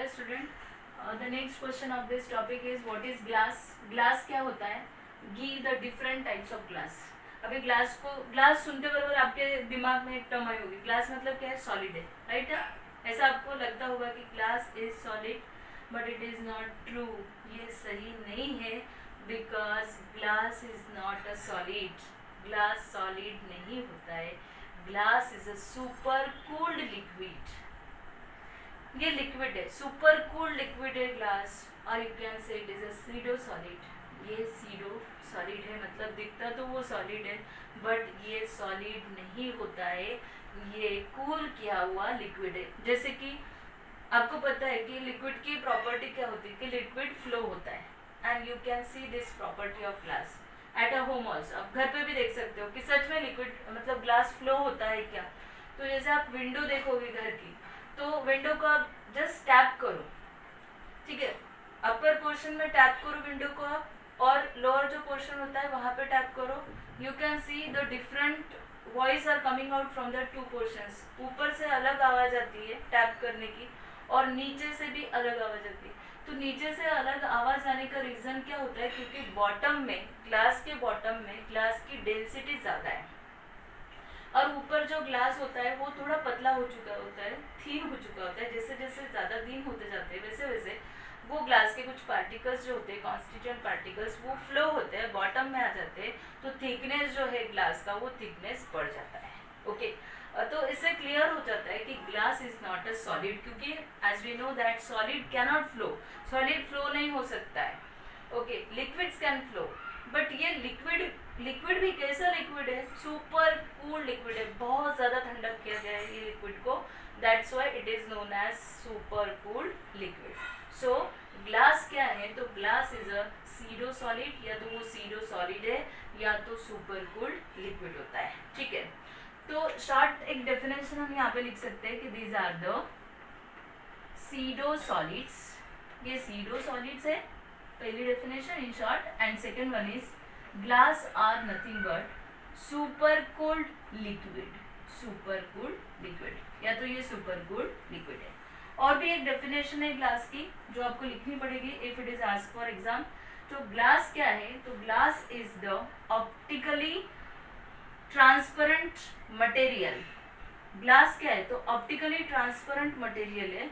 Dear student, the next question of this topic is what is glass? Glass क्या होता है? Give the different types of glass. अभी glass सुनते बराबर आपके दिमाग में एक टर्म आई होगी, ग्लास मतलब क्या है? सॉलिड है, राइट? ऐसा आपको लगता होगा कि glass is solid, but it is not true. ये सही नहीं है, because glass is not a solid. Glass solid नहीं होता है. Glass is a super cooled liquid. ये लिक्विड है, सुपर कूल्ड लिक्विड है ग्लास, और you can say it is a pseudo solid. ये सीडो सॉलिड है, मतलब दिखता तो वो सॉलिड है, बट ये सॉलिड नहीं होता है. ये कूल किया हुआ लिक्विड है. जैसे कि आपको पता है कि लिक्विड की प्रॉपर्टी क्या होती है, कि लिक्विड फ्लो होता है, and you can see this property of glass at a home also. आप घर पे भी देख सकते हो कि सच में लिक्विड मतलब ग्लास फ्लो होता है क्या. तो जैसे आप विंडो देखोगे घर की, तो विंडो को आप जस्ट टैप करो, ठीक है, अपर पोर्शन में टैप करो विंडो को आप, और लोअर जो पोर्शन होता है वहाँ पे टैप करो. You can see the different voice are coming out from the two portions. ऊपर से अलग आवाज़ आती है टैप करने की, और नीचे से भी अलग आवाज़ आती है. तो नीचे से अलग आवाज़ आने का रीज़न क्या होता है, क्योंकि बॉटम में, ग्लास के बॉटम में ग्लास की डेंसिटी ज़्यादा है, और ऊपर जो ग्लास होता है वो थोड़ा पतला हो चुका होता है, थीन हो चुका होता है. जैसे जैसे ज़्यादा दिन होते जाते हैं वैसे वैसे वो ग्लास के कुछ पार्टिकल्स जो होते हैं, कॉन्स्टिट्यूएंट पार्टिकल्स, वो फ्लो होते हैं, बॉटम में आ जाते हैं. तो थिकनेस जो है ग्लास का, वो थिकनेस बढ़ जाता है. ओके, तो इससे क्लियर हो जाता है कि glass is not a solid, क्योंकि as we know that solid can not flow. Solid flow नहीं हो सकता है. Okay, liquids can flow, but ये लिक्विड भी कैसा लिक्विड है? सुपर कूल लिक्विड है. बहुत ज़्यादा ठंडा किया गया है ये लिक्विड को, that's why it is known as super cool liquid. So glass क्या है? तो glass is a pseudo solid, या तो वो सीडो सॉलिड है या तो सुपर कूल्ड लिक्विड होता है. ठीक है, तो शॉर्ट एक डेफिनेशन हम यहाँ पे लिख सकते हैं कि these are the pseudo solids. ये सीडो सॉलिड्स है, पहली definition in short. And second one is glass are nothing but super cooled liquid. Super cooled liquid, या तो ये सुपर कूल्ड लिक्विड है. और भी एक डेफिनेशन है ग्लास की जो आपको लिखनी पड़ेगी if it is asked for exam. तो ग्लास क्या है? तो glass is the optically transparent material. Glass क्या है? तो ऑप्टिकली ट्रांसपेरेंट मटेरियल है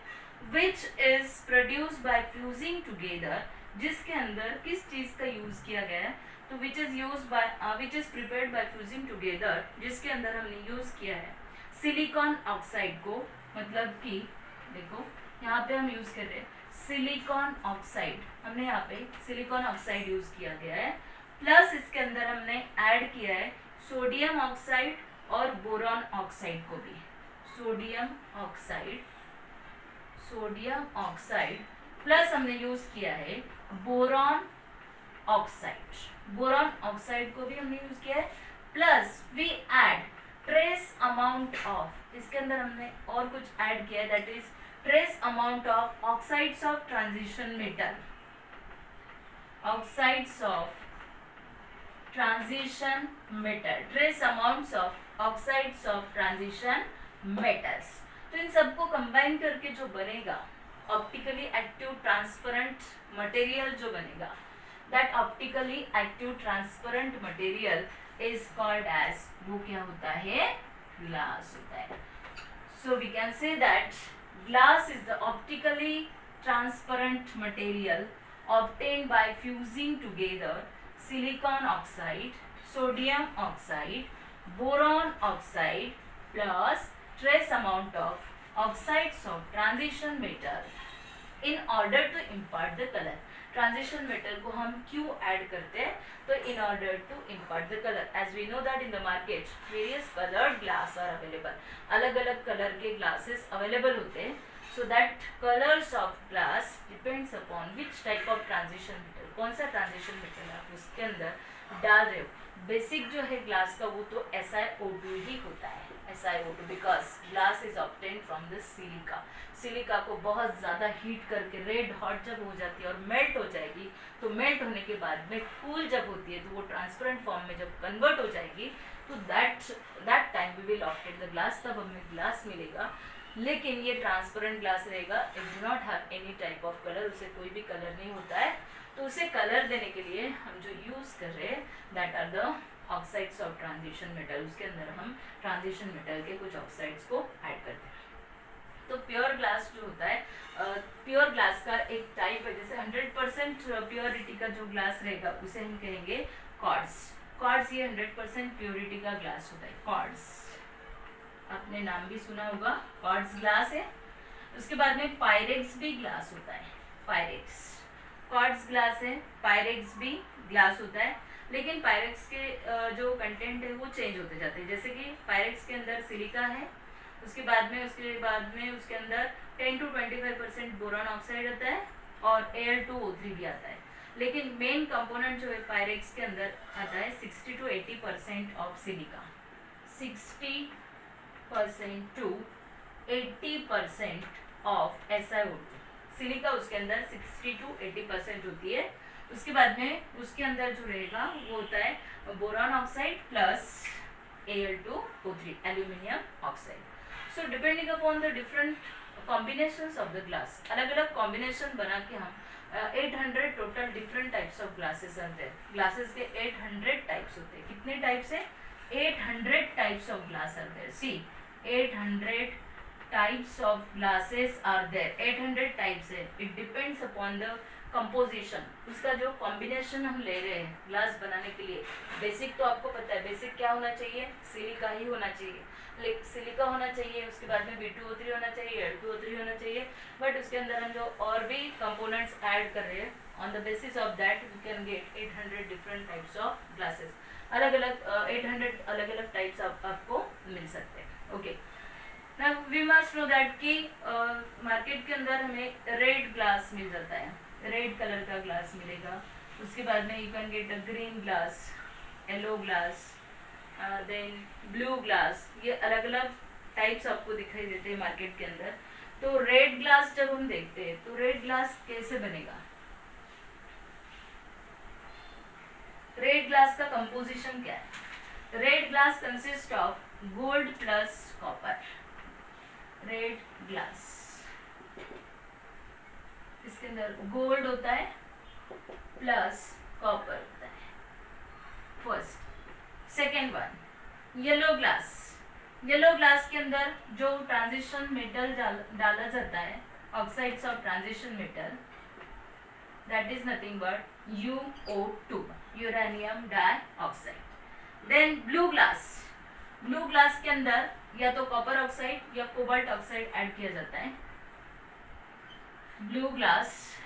which is produced by fusing together. जिसके अंदर किस चीज का यूज किया गया है? तो which is prepared by fusing together, जिसके अंदर हमने यूज किया है सिलिकॉन ऑक्साइड को. मतलब कि देखो यहाँ पे हम यूज कर रहे हैं सिलिकॉन ऑक्साइड. हमने यहाँ पे सिलिकॉन ऑक्साइड यूज किया गया है, प्लस इसके अंदर हमने ऐड किया है सोडियम ऑक्साइड और बोरॉन ऑक्साइड को भी. सोडियम ऑक्साइड प्लस हमने यूज किया है बोरॉन ऑक्साइड. बोरॉन ऑक्साइड को भी हमने यूज किया है, plus we add trace amount of, इसके अंदर हमने और कुछ ऐड किया है, that is trace amount of oxides of transition metal. Oxides of transition metal, trace amounts of oxides of transition metals. तो इन सबको कंबाइन करके जो बनेगा ऑप्टिकली एक्टिव ट्रांसपेरेंट मटेरियल जो बनेगा, that optically active transparent material is called as, वो क्या होता है? ग्लास होता है. So we can say that glass is the optically transparent material obtained by fusing together silicon oxide, sodium oxide, boron oxide plus trace amount of oxides of transition metal in order to impart the color. Transition metal को हम क्यों add करते हैं? तो in order to impart the colour. As we know that in the market various coloured glass are available. अलग अलग colour के glasses available होते हैं. So that colours of glass depends upon which type of transition metal, कौन सा transition metal आप उसके अंदर डाल रहे हो. बेसिक जो है ग्लास का वो तो SiO2 ही होता है. SiO2 because glass is obtain from the silica. Silica को बहुत ज़्यादा हीट करके रेड हॉट जब हो जाती है और मेल्ट हो जाएगी, तो मेल्ट होने के बाद में कूल जब होती है तो वो ट्रांसपेरेंट फॉर्म में जब कन्वर्ट हो जाएगी, तो that time we will obtain the glass. तब हमें ग्लास मिलेगा लेकिन ये ट्रांसपेरेंट ग्लास रहेगा, it do not have any type of colour, उसे कोई भी कलर नहीं होता है। तो उसे कलर देने के लिए हम जो यूज़ कर रहे हैं that are the oxides of transition metal. उसके अंदर हम ट्रांजिशन मेटल के कुछ ऑक्साइड्स को ऐड करते हैं। तो प्योर ग्लास जो होता है, प्योर ग्लास का एक टाइप है, जैसे 100% प्योरिटी का जो ग्लास रहेगा उसे हम कहेंगे क्वार्ट्ज। क्वार्ट्ज ये 100% प्योरिटी का ग्लास होता है, क्वार्ट्ज। आपने नाम भी सुना होगा, क्वार्ट्ज ग्लास है। उसके बाद में पायरेक्स भी ग्लास होता है, पायरेक्स क्वार्ट्ज ग्लास है, पायरेक्स भी ग्लास होता है। लेकिन पायरेक्स के जो कंटेंट है वो चेंज होते जाते हैं, जैसे कि पायरेक्स के अंदर सिलिका है, उसके बाद में उसके अंदर 10 to 25% बोरॉन ऑक्साइड आता है और Al2O3 भी आता है। लेकिन मेन कंपोनेंट जो है पायरेक्स के अंदर आता है 60 to 80% of silica, 60% to 80% of SiO2। Silica उसके अंदर 60 to 80% होती है। उसके बाद में उसके अंदर जो रहेगा वो होता है boron oxide plus Al2O3, aluminium oxide. So depending upon the different combinations of the glass, अलग अलग कॉम्बिनेशन बना के हम 800 total different types of glasses are there. Glasses के 800 टाइप्स होते हैं। कितने टाइप्स है? 800 types of glass are there. See 800 types of glasses are there, 800 types है। It depends upon the composition, उसका जो कॉम्बिनेशन हम ले रहे हैं ग्लास बनाने के लिए। बेसिक तो आपको पता है, बेसिक क्या होना चाहिए? सिलिका ही होना चाहिए, सिलिका होना चाहिए। उसके बाद में B2O3 होना चाहिए, Al2O3 होना चाहिए। बट उसके अंदर हम जो और भी कंपोनेंट्स ऐड कर रहे हैं, on the basis of that we can get 800 different types of glasses. अलग अलग 800 अलग अलग टाइप्स आपको मिल सकते हैं। Okay, now we must know that कि मार्केट के अंदर हमें रेड ग्लास मिल जाता है, रेड कलर का ग्लास मिलेगा। उसके बाद में you can get a green glass, yellow glass, then blue glass. ये अलग अलग टाइप्स आपको दिखाई देते हैं मार्केट के अंदर। तो रेड ग्लास जब हम देखते हैं तो रेड ग्लास कैसे बनेगा? रेड ग्लास का कंपोजिशन क्या है? Red glass consist of gold plus copper. Red glass, इसके अंदर गोल्ड होता है प्लस कॉपर होता है, first. Second one, yellow glass. Yellow glass के अंदर जो ट्रांजिशन मेटल डाला जाता है, oxides of transition metal, that is nothing but UO2, uranium dioxide. Then blue glass. Blue glass के अंदर या तो कॉपर ऑक्साइड या कोबाल्ट ऑक्साइड ऐड किया जाता है। ब्लू ग्लास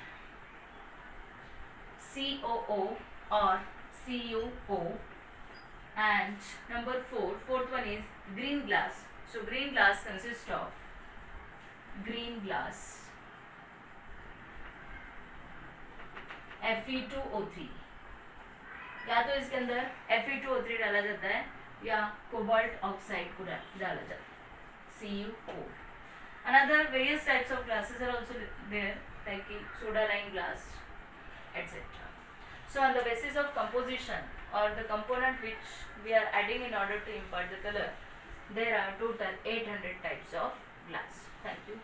COO और CuO। And number fourth one is green glass. So green glass consists of green glass Fe2O3, या तो इसके अंदर Fe2O3 डाला जाता है या कोबाल्ट ऑक्साइड को डाला जाता है, CuO। Another various types of glasses are also there, like soda lime glass, etc. So on the basis of composition or the component which we are adding in order to impart the color, there are total 800 types of glass. Thank you.